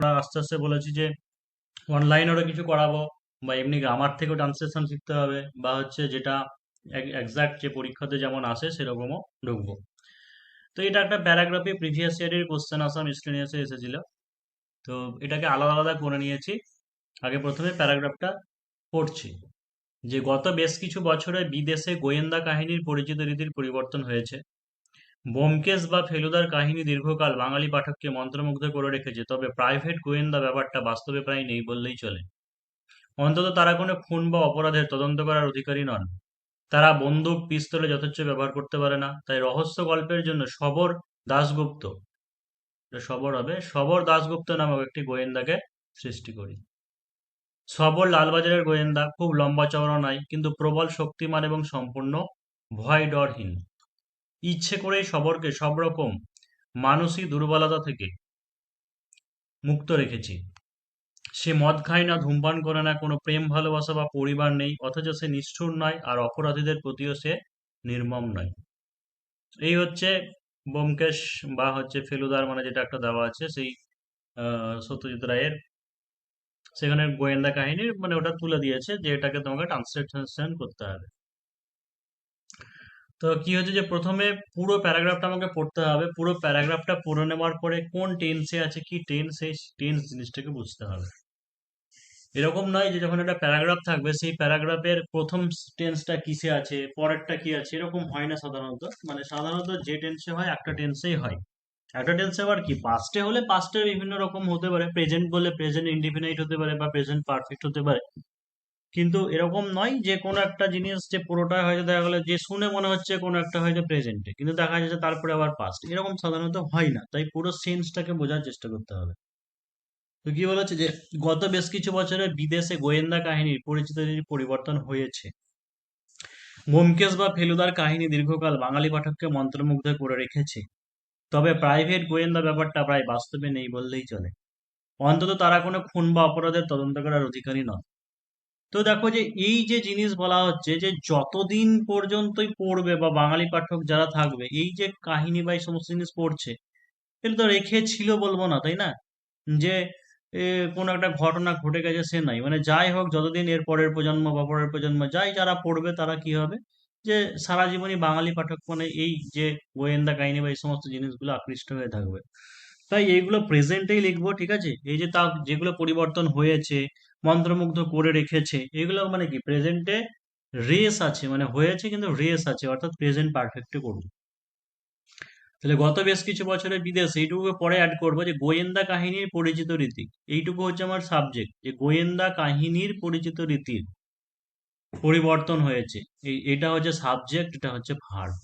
আমরা আস্তে আস্তে বলেছি যে অনলাইনেরও কিছু করাবো, বা এমনি গ্রামার থেকেও ট্রান্সলেশন শিখতে হবে, বা হচ্ছে যেটা এক্সাক্ট যে পরীক্ষাতে যেমন আসে সেরকমও ঢুকবো। তো এটা একটা প্যারাগ্রাফে প্রিভিয়াস ইয়ারের কোশ্চেন আসা মিসলেনিয়াসে এসেছিল। তো এটাকে আলাদা আলাদা করে নিয়েছি। আগে প্রথমে প্যারাগ্রাফটা পড়ছি, যে গত বেশ কিছু বছরে বিদেশে গোয়েন্দা কাহিনীর পরিচিত রীতির পরিবর্তন হয়েছে। ব্যোমকেশ বা ফেলুদার কাহিনী দীর্ঘকাল বাঙালি পাঠককে মন্ত্রমুগ্ধ করে রেখেছে, তবে প্রাইভেট গোয়েন্দা ব্যাপারটা বাস্তবে প্রায় নেই বললেই চলে। অন্তত তারা কোনো খুন বা অপরাধের তদন্ত করার অধিকারী নন। তারা বন্দুক পিস্তলে যথেচ্ছ ব্যবহার করতে পারে না, তাই রহস্য গল্পের জন্য শবর দাশগুপ্ত, এটা শবর হবে, শবর দাশগুপ্ত নামক একটি গোয়েন্দাকে সৃষ্টি করি। শবর লালবাজারের গোয়েন্দা, খুব লম্বা চওড়া নয়, কিন্তু প্রবল শক্তিমান এবং সম্পূর্ণ ভয় ডরহীন। ইচ্ছে করেই শবরকে সব রকম মানসিক দুর্বলতা থেকে মুক্ত রেখেছি। সে মদ খায় না, ধূমপান করে না, কোনো প্রেম ভালোবাসা বা পরিবার নেই, অথচ সে নিষ্ঠুর নয়, আর অপরাধীদের প্রতিও সে নির্মম নয়। এই হচ্ছে ব্যোমকেশ বা হচ্ছে ফেলুদার, মানে যেটা একটা দেওয়া আছে সেই সত্যজিৎ রায়ের, সেখানে গোয়েন্দা কাহিনীর মানে ওটা তুলে দিয়েছে, যে এটাকে তোমাকে ট্রান্সলেশন করতে হবে। তো কি হচ্ছে যে প্রথমে পুরো প্যারাগ্রাফটা আমাকে পড়তে হবে। পুরো প্যারাগ্রাফটা পড়ে নেওয়ার পরে কোন টেন্সে আছে, কি টেন্স, সেই টেন্স জিনিসটাকে বুঝতে হবে। এরকম নয় যে যখন একটা প্যারাগ্রাফ থাকবে সেই প্যারাগ্রাফের প্রথম টেন্সটা কিসে আছে, পরেরটা কি আছে, এরকম হয় না সাধারণত। মানে সাধারণত যে টেন্সে হয় একটা টেন্সেই হয়। একটা টেন্সে আবার কি, পাস্টে হলে পাস্টের বিভিন্ন রকম হতে পারে, প্রেজেন্ট বলে প্রেজেন্ট ইনডিফিনাইট হতে পারে, বা প্রেজেন্ট পারফেক্ট হতে পারে। কিন্তু এরকম নয় যে কোনো একটা জিনিস যে পুরোটা হয়তো দেখা গেলো যে শুনে মনে হচ্ছে কোনো একটা হয়তো প্রেজেন্টে, কিন্তু দেখা যাচ্ছে তারপরে আবার পাস্ট, এরকম সাধারণত হয় না। তাই পুরো সেন্সটাকে বোঝার চেষ্টা করতে হবে। তো কি বলেছে যে গত বেশ কিছু বছরে বিদেশে গোয়েন্দা কাহিনীর পরিচিত রীতির পরিবর্তন হয়েছে। ব্যোমকেশ বা ফেলুদার কাহিনী দীর্ঘকাল বাঙালি পাঠককে মন্ত্রমুগ্ধ করে রেখেছে, তবে প্রাইভেট গোয়েন্দা ব্যাপারটা প্রায় বাস্তবে নেই বললেই চলে। অন্তত তারা কোনো খুন বা অপরাধের তদন্ত করার অধিকারী নয়। তো দেখো যে এই যে জিনিস বলা হচ্ছে, যে যতদিন পর্যন্তই পড়বে বা বাঙালি পাঠক যারা থাকবে এই যে কাহিনী বা এই সমস্ত জিনিস পড়ছে, এটা তো রেখে ছিল বলবো না, তাই না? যে কোনো একটা ঘটনা ঘটে গেছে সে নাই, মানে যাই হোক, যতদিন এর পরের প্রজন্ম বা পরের প্রজন্ম যাই যারা পড়বে তারা কি হবে, যে সারা জীবনই বাঙালি পাঠক মানে এই যে গোয়েন্দা কাহিনী বা এই সমস্ত জিনিসগুলো আকৃষ্ট হয়ে থাকবে। তাই এইগুলো প্রেজেন্টেই লিখবো, ঠিক আছে? এই যে তা যেগুলো পরিবর্তন হয়েছে, মন্ত্রমুগ্ধ করে রেখেছে, এগুলো মানে কি প্রেজেন্টে রেস আছে, মানে হয়েছে কিন্তু রেস আছে, অর্থাৎ প্রেজেন্ট পারফেক্টে করবো। তাহলে গত বেশ কিছু বছরের বিদেশ, এইটুকু পরে অ্যাড করবো যে গোয়েন্দা কাহিনীর পরিচিত রীতি। এইটুকু হচ্ছে আমার সাবজেক্ট, যে গোয়েন্দা কাহিনীর পরিচিত রীতির পরিবর্তন হয়েছে। এটা হচ্ছে সাবজেক্ট, এটা হচ্ছে ভার্ব।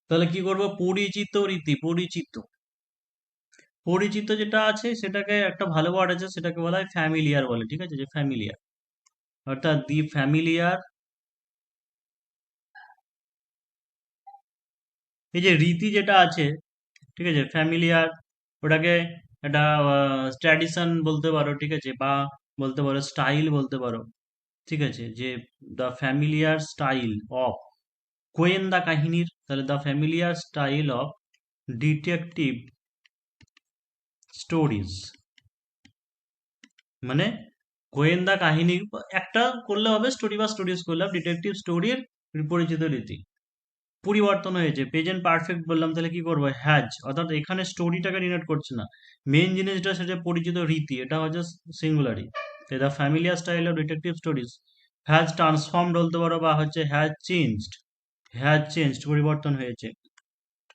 তাহলে কি করব, পরিচিত রীতি, পরিচিত, পরিচিত যেটা আছে সেটাকে একটা ভালো ওয়ার্ড আছে, সেটাকে বলা হয় ফ্যামিলিয়ার বলে, ঠিক আছে? যে ফ্যামিলিয়ার, অর্থাৎ দি ফ্যামিলিয়ার। এই যে রীতি যেটা আছে, ঠিক আছে, ফ্যামিলিয়ার, ওটাকে একটা ট্র্যাডিশন বলতে পারো, ঠিক আছে, বা বলতে পারো স্টাইল বলতে পারো, ঠিক আছে, যে দ্য ফ্যামিলিয়ার স্টাইল অফ গোয়েন্দা কাহিনীর। তাহলে the familiar style of detective stories, মানে গোয়েন্দা কাহিনী একটা করলে হবে, স্টোরি বা স্টোরিজ করলাম, ডিটেকটিভ স্টোরির পরিচিত রীতি পরিবর্তন হয়েছে। প্রেজেন্ট পারফেক্ট বললাম, তাহলে কি করবো, হ্যাজ, অর্থাৎ এখানে স্টোরিটাকে ডিনোট করছে না, মেন জিনিসটা সেটা পরিচিত রীতি, এটা হচ্ছে সিঙ্গুলারি। The familiar style of detective stories has transformed বলতে পারো, বা হচ্ছে হ্যাজ চেঞ্জড, হ্যাজ চেঞ্জড পরিবর্তন হয়েছে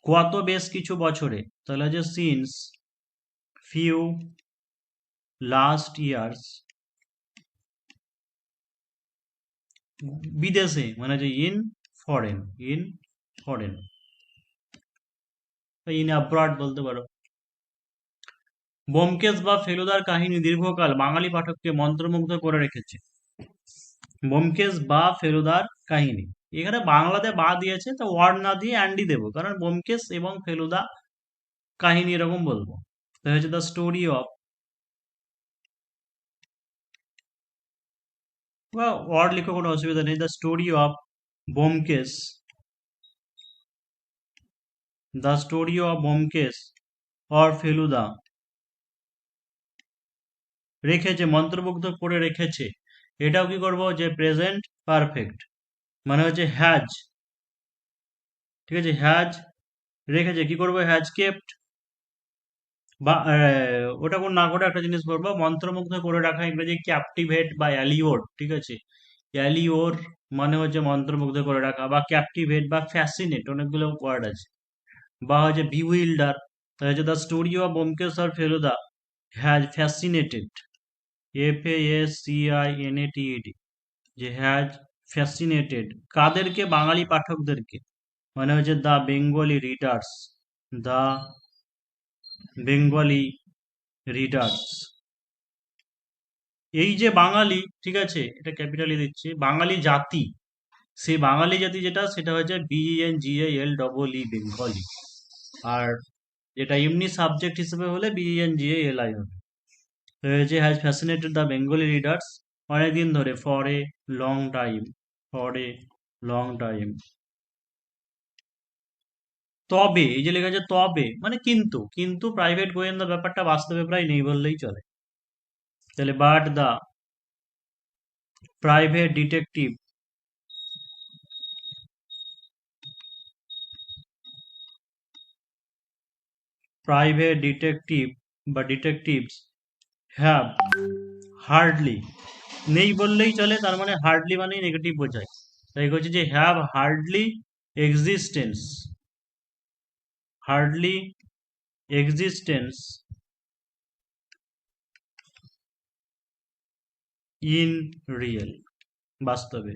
গত বেশ কিছু বছরে। তাহলে হচ্ছে সিন্স ফিউ লাস্ট ইয়ার্স, বিদেশে মানে যে in foreign, in foreign, in abroad বলতে পারো। ব্যোমকেশ বা ফেলুদার কাহিনী দীর্ঘকাল বাঙালি পাঠককে মন্ত্রমুগ্ধ করে রেখেছে। ব্যোমকেশ বা ফেলুদার কাহিনী, এখানে বাংলাতে বা দিয়েছে, তো ওয়ার্ড না দিয়ে অ্যান্ডি দেবো, কারণ ব্যোমকেশ এবং ফেলুদা কাহিনী এরকম বলবো। তো হচ্ছে দ্য স্টোরি অফ, বা ওয়ার্ড লিখো কোনো অসুবিধা নেই, the story of Byomkesh, the story of Byomkesh or Feluda রেখেছে, মন্ত্রমুগ্ধ করে রেখেছে, এটাও কি করব যে প্রেজেন্ট পারফেক্ট, মানে হচ্ছে হ্যাজ, ঠিক আছে, হ্যাজ রেখেছে, কি করবো হ্যাজ কেপ্ট, বা ওটা কোন না করে একটা জিনিস বলবো, মন্ত্রমুগ্ধ করে রাখা ইংরেজি ক্যাপটিভেট বা অ্যালিওর, ঠিক আছে, অ্যালিওর মানে হচ্ছে মন্ত্রমুগ্ধ করে রাখা, বা ক্যাপটিভেট বা ফ্যাসিনেট, অনেকগুলো ওয়ার্ড আছে, বা হচ্ছে বিউইল্ডার, তাহলে হচ্ছে দ্য স্টোরি অফ ব্যোমকেশ আর ফেলুদা হ্যাজ ফ্যাসিনেটেড, FASCINATED, যে হ্যাজ ফ্যাসিনেটেড কাদেরকে, বাঙালি পাঠকদেরকে, মানে হচ্ছে the Bengali readers, the Bengali readers. এই যে বাঙালি, ঠিক আছে, এটা ক্যাপিটালি দিচ্ছি, বাঙালি জাতি, সেই বাঙালি জাতি যেটা, সেটা হচ্ছে BENGALEE, বেঙ্গলি। আর যেটা এমনি সাবজেক্ট হিসেবে হলে BENGALI হবে। তো হচ্ছে has fascinated the Bengali readers, অনেকদিন ধরে, for a long time, for a long time. তবে এই যে লেখা আছে তবে, মানে কিন্তু, কিন্তু প্রাইভেট গোয়েন্দা ব্যাপারটা বাস্তবে প্রায় নেই বললেই চলে। তাহলে but the private detective, private detective বা ডিটেকটিভস হ্যাভ হার্ডলি, নেই বললেই চলে, তার মানে হার্ডলি মানে নেগেটিভ বোঝায়, তাই হচ্ছে যে have hardly existence, hardly existence in real, বাস্তবে।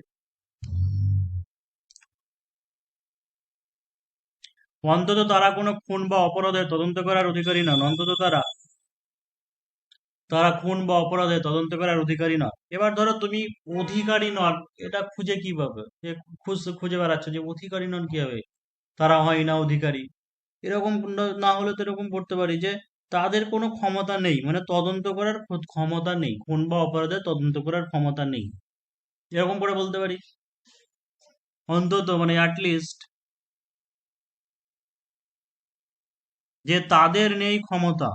অন্তত তারা কোনো খুন বা অপরাধের তদন্ত করার অধিকারী নন, অন্তত তারা, তারা খুন বা অপরাধের তদন্ত করার অধিকারী নয়। এবার ধরো তুমি অধিকারী নন, এটা খুঁজে কি পাবে, খুঁজে বেড়াচ্ছ যে অধিকারী নন কিভাবে, তারা হয় না অধিকারী, এরকম না হলে তো এরকম করতে পারি যে তাদের কোনো ক্ষমতা নেই, মানে তদন্ত করার ক্ষমতা নেই, খুন বা অপরাধের তদন্ত করার ক্ষমতা নেই, এরকম করে বলতে পারি অন্তত, মানে অ্যাটলিস্ট, যে তাদের নেই ক্ষমতা,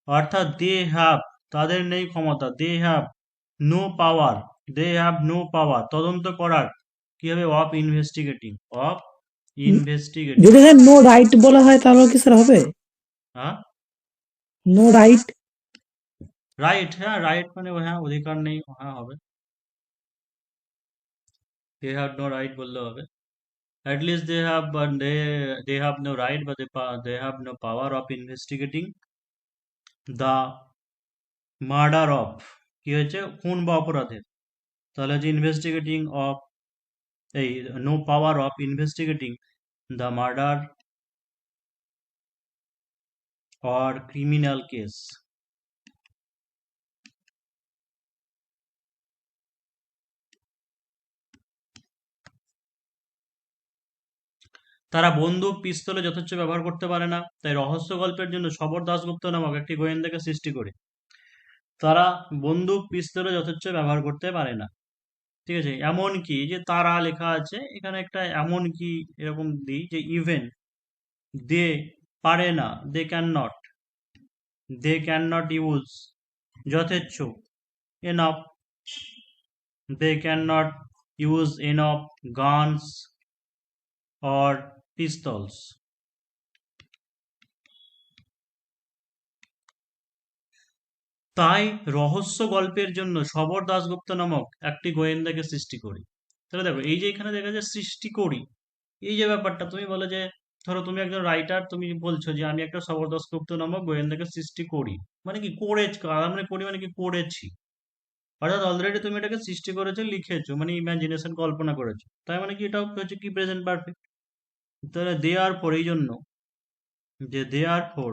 অর্থাৎ দে হ্যাভ, তাদের নেই ক্ষমতা, they have no power, they have no power তদন্ত করার, কি হবে, অফ ইনভেস্টিগেটিং, অফ ইনভেস্টিগেটিং। যদি নো রাইট বলা হয় তাহলে কি স্যার হবে? হ্যাঁ, নো রাইট, রাইট, হ্যাঁ রাইট মানে হ্যাঁ অধিকার নেই, হ্যাঁ হবে, দে হ্যাভ নো রাইট বললে হবে, at least they have, but they have no right, but they have no power of investigating the murder of, কি হয়েছে, খুন বা অপরাধের, তাহলে হচ্ছে ইনভেস্টিগেটিং অফ, এই no power of investigating the murder or criminal case. তারা বন্দুক পিস্তলে যথেচ্ছ ব্যবহার করতে পারে না, তাই রহস্য গল্পের জন্য শবর দাশগুপ্ত নামক একটি গোয়েন্দাকে সৃষ্টি করে। তারা বন্দুক পিস্তলে যথেচ্ছ ব্যবহার করতে পারে না, ঠিক আছে, এমন কি, যে তারা লেখা আছে এখানে একটা এমন কি, এরকম দিই যে ইভেন দে, পারে না, দে ক্যান নট ইউজ, যথেচ্ছ, enough, they can not use enough guns or pistols. তাই রহস্য গল্পের জন্য শবর দাশগুপ্ত নামক একটি গোয়েন্দাকে সৃষ্টি করি। তাহলে দেখো এই যে এখানে দেখা যায় সৃষ্টি করি, এই যে ব্যাপারটা, তুমি বলে যে ধরো তুমি একজন রাইটার, তুমি বলছো যে আমি একটা শবর দাশগুপ্ত নামক গোয়েন্দাকে সৃষ্টি করি, মানে কি করেছি, মানে করি মানে কি করেছি, অর্থাৎ অলরেডি তুমি এটাকে সৃষ্টি করেছো, লিখেছো, মানে ইমাজিনেশন, কল্পনা করেছো, তাই মানে কি এটা হচ্ছে কি প্রেজেন্ট পারফেক্ট। তাহলে দেয়ার ফর, এই জন্য, যে দেয়ার ফর,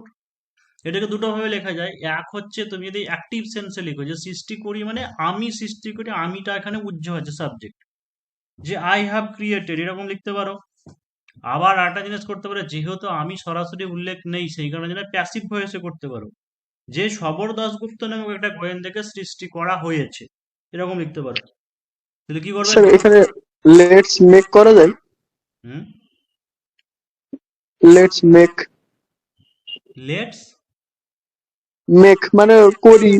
এটাকে দুটো ভাবে লেখা যায়, এক হচ্ছে তুমি যদি অ্যাক্টিভ সেন্সে লিখো, যে সৃষ্টি করি মানে আমি সৃষ্টি করি, আমিটা এখানে উজ্জ্ব আছে সাবজেক্ট, যে আই হ্যাভ ক্রিয়েটেড, এরকম লিখতে পারো। আবার আরেকটা জিনিস করতে পারো, যেহেতু আমি সরাসরি উল্লেখ নেই সেই কারণে যেন প্যাসিভ ভয়েসে করতে পারো, যে শবর দাশগুপ্ত নামক একটা গোয়েন্দাকে সৃষ্টি করা হয়েছে, এরকম লিখতে পারো। তাহলে কি করবে, স্যার এখানে লেটস মেক করা যায়? হুম, লেটস মেক, লেটস, মেক মানে করি,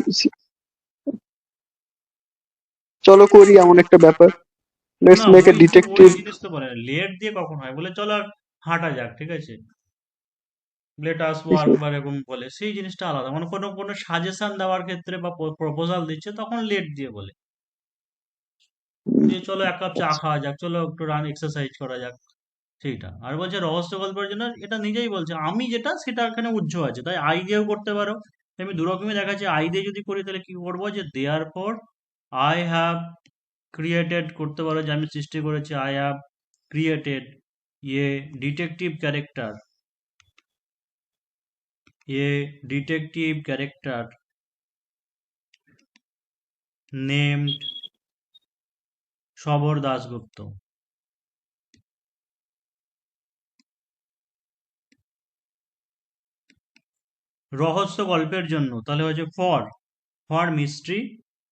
চলো করি এমন একটা ব্যাপার। লেটস না, মেক এ ওই ডিটেকটিভ। জিনিস তো বলে লেট দিয়ে কখন হয়, বলে চলো আর হাঁটা যাক, ঠিক আছে, লেট আস ওয়াক বা এরকম বলে, সেই জিনিসটা আলাদা। মানে কোনো কোনো সাজেশন দেওয়ার ক্ষেত্রে বা প্রপোজাল দিচ্ছে তখন লেট দিয়ে বলে, যে চলো এক কাপ চা খাওয়া যাক, চলো একটু রান এক্সারসাইজ করা যাক, সেইটা। আর বলছে রহস্য গল্পের জন্য, এটা নিজেই বলছে আমি যেটা সেটা এখানে উজ্জ্ব আছে, তাই আই দিয়েও করতে পারো। আমি দুরকমই দেখাচ্ছি, আই দিয়ে যদি করি তাহলে কি করবো, যে therefore I have created করতে পারো, যে আমি সৃষ্টি করেছি, I have created a detective character, a detective character named Shabar Dasgupta. রহস্য গল্পের জন্য তাহলে হচ্ছে for, for mystery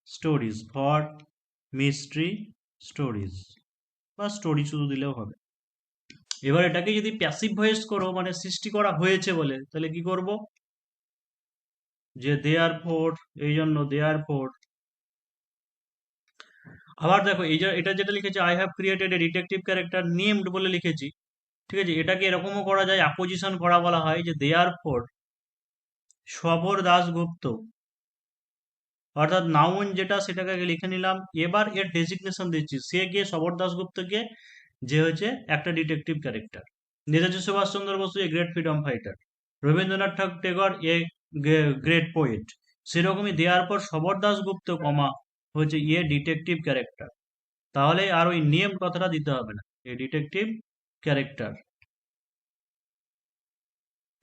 stories, for mystery stories, বা স্টোরি শুধু দিলেও হবে। এবার এটাকে যদি প্যাসিভ ভয়েস করো, মানে সৃষ্টি করা হয়েছে বলে, তাহলে কি করব, যে দেয়ার ফোর, এই জন্য দেয়ার ফোর। আবার দেখো এই যে এটা যেটা লিখেছে, I have created a detective character named বলে লিখেছি, ঠিক আছে, এটাকে এরকমও করা যায়, অ্যাপোজিশন করা বলা হয়, যে দেয়ার ফোর শবর দাশগুপ্ত, অর্থাৎ নাউন যেটা সেটাকে আগে লিখে নিলাম, এবার এর ডেজিগনেশন দিচ্ছি, সে গিয়ে শবর দাশগুপ্তকে, যে হচ্ছে একটা detective character. Netaji Subhashchandra Basu a great freedom fighter, Rabindranath Thakur a great poet. সেরকমই দেওয়ার পর শবর দাশগুপ্ত কমা হচ্ছে এ ডিটেকটিভ ক্যারেক্টার, তাহলে আর ওই নেম কথাটা দিতে হবে না, এ ডিটেকটিভ ক্যারেক্টার।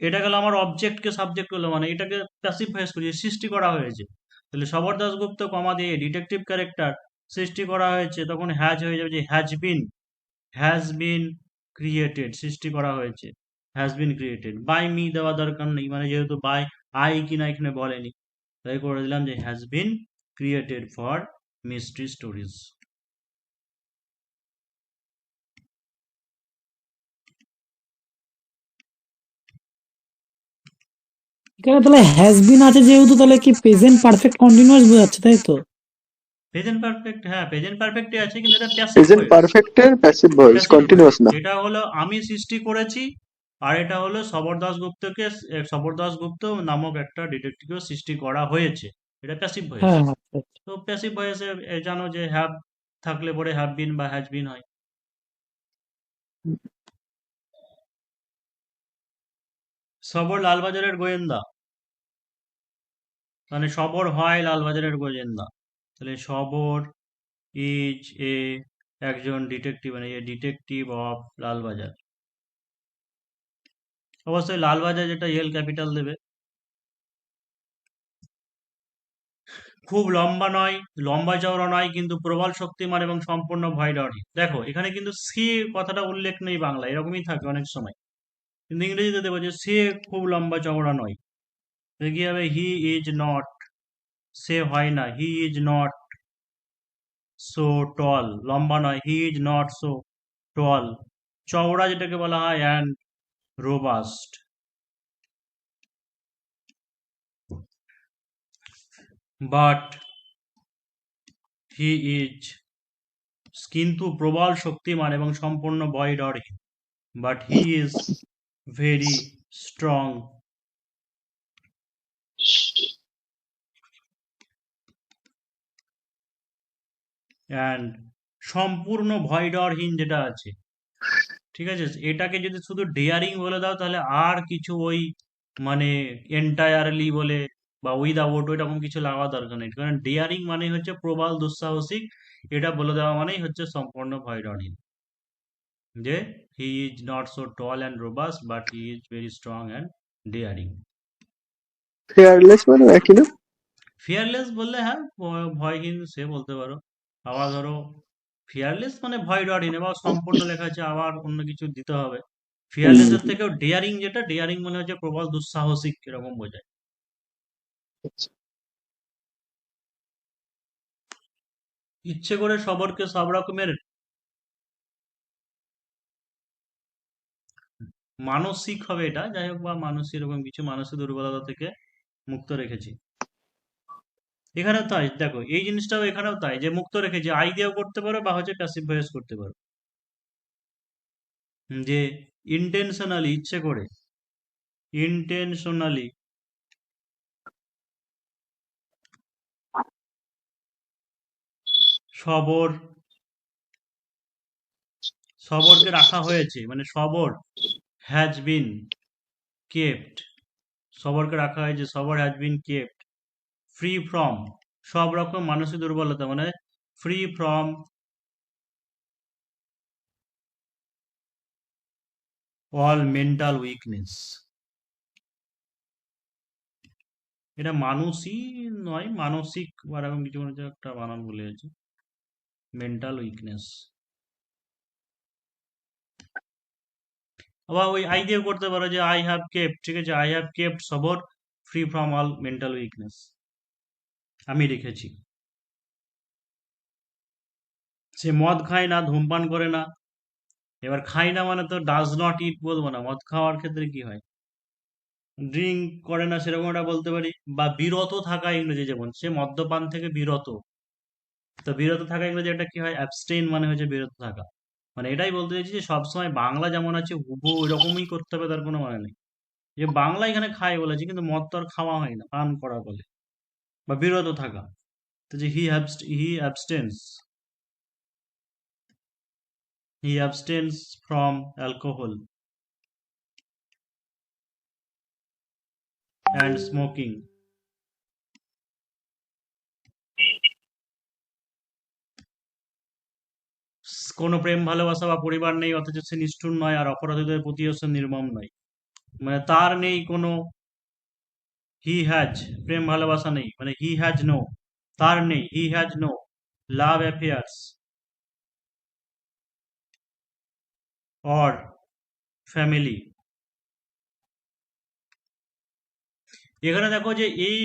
এটা গেল আমার অবজেক্টকে সাবজেক্ট করলো, মানে এটাকে প্যাসিভ ভয়েস করি, সৃষ্টি করা হয়েছে। তাহলে শবর দাশগুপ্ত কমা দিয়ে ডিটেকটিভ ক্যারেক্টার সৃষ্টি করা হয়েছে, তখন হ্যাজ হয়ে যাবে, যে হ্যাজ বিন ক্রিয়েটেড, সৃষ্টি করা হয়েছে, has been created. By me দেওয়া দরকার নেই, মানে যেহেতু বাই আই কিনা এখানে বলেনি, তাই করে দিলাম যে has been created for mystery stories. এখানে তাহলে হ্যাজ বিন আছে যেহেতু, তাহলে কি প্রেজেন্ট পারফেক্ট কন্টিনিউয়াস বোঝাচ্ছে, তাই তো? প্রেজেন্ট পারফেক্ট, হ্যাঁ প্রেজেন্ট পারফেক্টই আছে, কিন্তু এটা প্যাসিভ প্রেজেন্ট ভয়েস, পারফেক্টের passive voice, passive voice. Continuous না। এটা হলো আমি সৃষ্টি করেছি, আর এটা হলো শবর দাশগুপ্তকে, শবর দাশগুপ্ত নামক একটা ডিটেকটিভ সৃষ্টি করা হয়েছে, এটা প্যাসিভ ভয়েস। হ্যাঁ, আচ্ছা, আচ্ছা। তো প্যাসিভ ভয়েসে জানো যে হ্যাভ থাকলে পরে হ্যাভ বিন বা হ্যাজ বিন হয়। সবর লালবাজারের গোয়েন্দা, মানে সবর হয় লালবাজারের গোয়েন্দা, তাহলে সবর ইজ এ একজন ডিটেকটিভ, মানে এ ডিটেকটিভ অফ লালবাজার। অবশ্যই লালবাজার যেটা এল ক্যাপিটাল দেবে। খুব লম্বা নয়, লম্বা চওড়া নয়, কিন্তু প্রবল শক্তিমান এবং সম্পূর্ণ ভয়ডরহীন। দেখো এখানে কিন্তু সে কথাটা উল্লেখ নেই, বাংলা এরকমই থাকে অনেক সময়, কিন্তু ইংরেজিতে দেবো যে সে খুব লম্বা চওড়া নয়, তাহলে কি হবে, হি ইজ নট, সে হয় না, he is not so tall, লম্বা নয়, he is not so tall, চওড়া যেটাকে বলা হয়, and robust, but he is, কিন্তু প্রবল শক্তিমান এবং সম্পূর্ণ ভয়ডরহীন, but he is very strong and, সম্পূর্ণ ভয়ডরহীন যেটা আছে, ঠিক আছে, এটাকে যদি শুধু ডেয়ারিং বলে দাও, তাহলে আর কিছু ওই মানে এন্টায়ারলি বলে বা উইদাউট ওইরকম কিছু লাগা দরকার নেই, কারণ ডেয়ারিং মানে হচ্ছে প্রবল দুঃসাহসিক, এটা বলে দেওয়া মানেই হচ্ছে সম্পূর্ণ ভয়ডরহীন, যে হি is not so tall and robust but he is very strong and daring. Fearless মানে একই না? ফিয়ারলেস বললে হ্যাঁ, ভয়হীন সে বলতে পারো। আবার ধরো ফিয়ারলেস মানে ভয় ডরিন, এবার সম্পূর্ণ লেখা আছে, আবার অন্য কিছু দিতে হবে। ফিয়ারলেস এর থেকেও ডেয়ারিং, যেটা ডেয়ারিং মানে হচ্ছে প্রবল দুঃসাহসিক এরকম বোঝায়। ইচ্ছে করে সবরকে সব রকমের মানসিক হবে এটা, যাই হোক, বা মানসিক এরকম কিছু মানসিক দুর্বলতা থেকে মুক্ত রেখেছি। এখানেও তাই, দেখো এই জিনিসটাও এখানেও তাই, যে মুক্ত রেখেছে আই দিয়েও করতে পারো বা হচ্ছে প্যাসিভ ভয়েস করতে পারো। যে ইন্টেনশনালি, ইচ্ছে করে, ইন্টেনশনালি সবর, সবরকে রাখা হয়েছে, মানে সবর হ্যাজ বিন কেপ্ট, সবরকে রাখা হয়েছে, সবর has been kept free from, সব রকম মানসিক দুর্বলতা, মানে free from all mental weakness. এটা মানুষই নয়, মানসিক বা এরকম কিছু মনে হচ্ছে, একটা বানান ভুলে গেছি, মেন্টাল উইকনেস। আবার ওই আই দিয়ে করতে পারো, যে আই হ্যাভ কেপ্ট, ঠিক আছে, আই হ্যাভ কেপ্ট সবর free from all mental weakness, আমি রেখেছি। সে মদ খায় না, ধূমপান করে না। এবার খাই না মানে তো ডাজ নট ইট বলবো না, মদ খাওয়ার ক্ষেত্রে কি হয়, ড্রিঙ্ক করে না সেরকম একটা বলতে পারি। বা বিরত থাকা, ইংরেজি যেমন সে মদ্যপান থেকে বিরত, তো বিরত থাকা ইংরেজি একটা কি হয়, অ্যাবস্টেইন, মানে হচ্ছে বিরত থাকা। মানে এটাই বলতে চাইছি যে সবসময় বাংলা যেমন আছে হুবহু ওইরকমই করতে হবে তার কোনো মানে নেই। যে বাংলা এখানে খায় বলেছি, কিন্তু মদ তো আর খাওয়া হয় না, পান করা বলে, বা বিরত থাকা। তো যে হি অ্যাবস্টেন্স, হি অ্যাবস্টেন্স ফ্রম অ্যালকোহল অ্যান্ড স্মোকিং। কোনো প্রেম ভালোবাসা বা পরিবার নেই, অথচ সে নিষ্ঠুর নয়, আর অপরাধীদের প্রতিও সে নির্মম নয়। মানে তার নেই কোনো, হি হ্যাজ, প্রেম ভালোবাসা নেই, মানে হি হ্যাজ নো, তার নেই, he has no love affairs or family. এখানে দেখো যে এই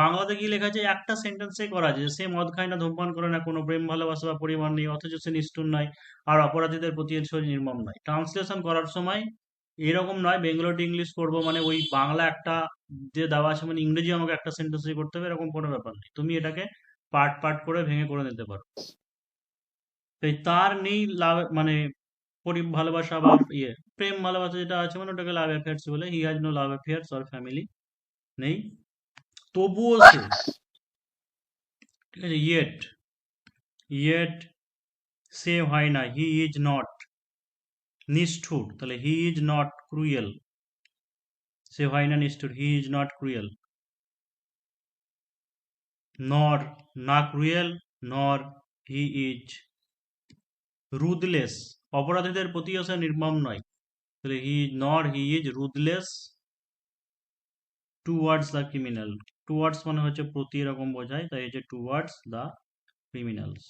বাংলাতে কি লেখা আছে, একটা সেন্টেন্সে করা আছে, যে সে মদ খায় না, ধূমপান করে না, কোনো প্রেম ভালোবাসা বা পরিবার নেই, অথচ সে নিষ্ঠুর নয়, আর অপরাধীদের প্রতি সে নির্মম নয়। ট্রান্সলেশন করার সময় এরকম নয়, বেঙ্গলি টু ইংলিশ করবো মানে ওই বাংলা একটা যে দেওয়া আছে মানে ইংরেজি আমাকে একটা সেন্টেন্সে করতে হবে, এরকম কোনো ব্যাপার নেই, তুমি এটাকে পার্ট পার্ট করে ভেঙে করে নিতে পারো। তাই তার নেই লাভ, মানে ভালোবাসা বা ইয়ে, প্রেম ভালোবাসা যেটা আছে মানে ওটাকে লাভ অ্যাফেয়ার্স বলে, he has no love affairs or family, নেই, তবুও সে, ঠিক আছে, ইয়েট, ইয়েট সে হয় না, হি ইজ নট নিষ্ঠুর, তাহলে হি ইজ নট ক্রুয়েল, সে হয় না নিষ্ঠুর, হি ইজ নট ক্রুয়েল, নর, না ক্রুয়েল, নর হি ইজ রুদলেস, অপরাধীদের প্রতিও সে নির্মম নয়, তাহলে he is ruthless towards the criminal. Towards মানে হচ্ছে প্রতি, এরকম বোঝায়, তাই হচ্ছে টুয়ার্ডস দ্য ক্রিমিনালস।